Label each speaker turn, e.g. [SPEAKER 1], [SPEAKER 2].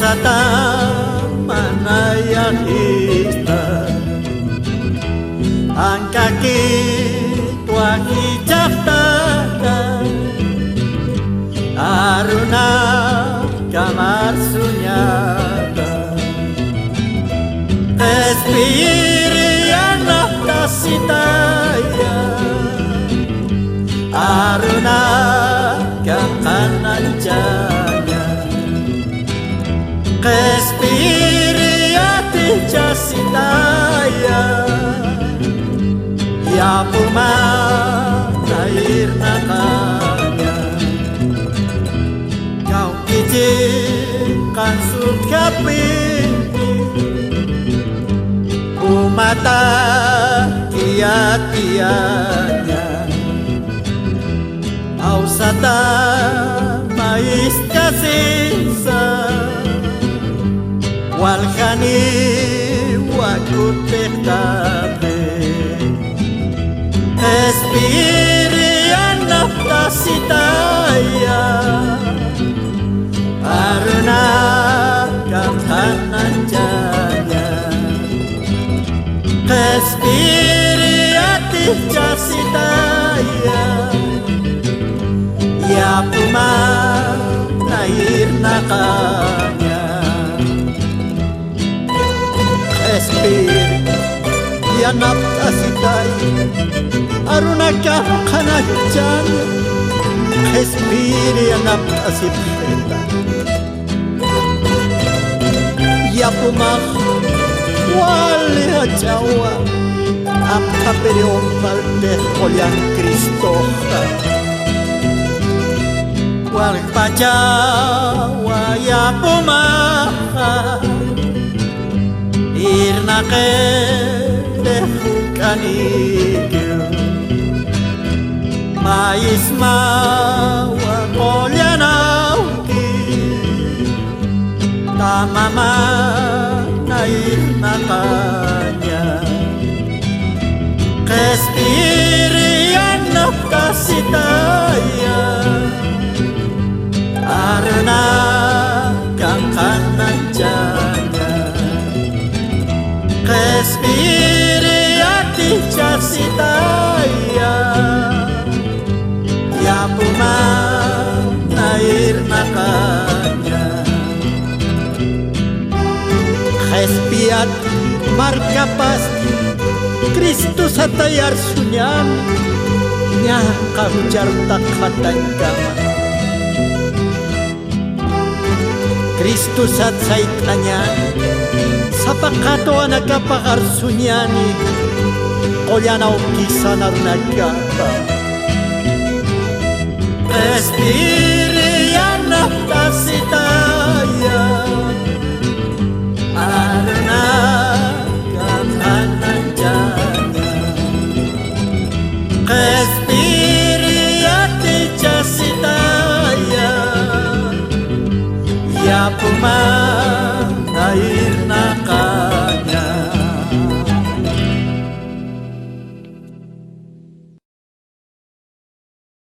[SPEAKER 1] Ausata manayahita ang kakitwa hijaktata aruna kamar sunyata espiriana tasitaya aruna kakananjanya espiriati jasitaya ya pumair nakanya kau izinkan sukapin umata kia-kianya ausata mais kasisa walkhani wakut tektabe espirian naftasitaya aruna kamhananjanya espiriati jasitaya ya pumair nakanya espirian naftasitaya aruna kamhananjanya espirian naftasitaya ya wali hajawa apa periombal de olian Cristo wal pajawa ya pumaha irna ke de hukanigil maisma wa olianauki tamama nair nakanya espirian naftasitaya aruna kamhananjanya espiriati jasitaya ya pumair nakanya espiat marka pasti Kristus hatayar sunyan nya kahujar tak hatangkama Kristus at saitanya sapakato nagkapakar sunyani kolyanaw kisa narunagkapa espiritu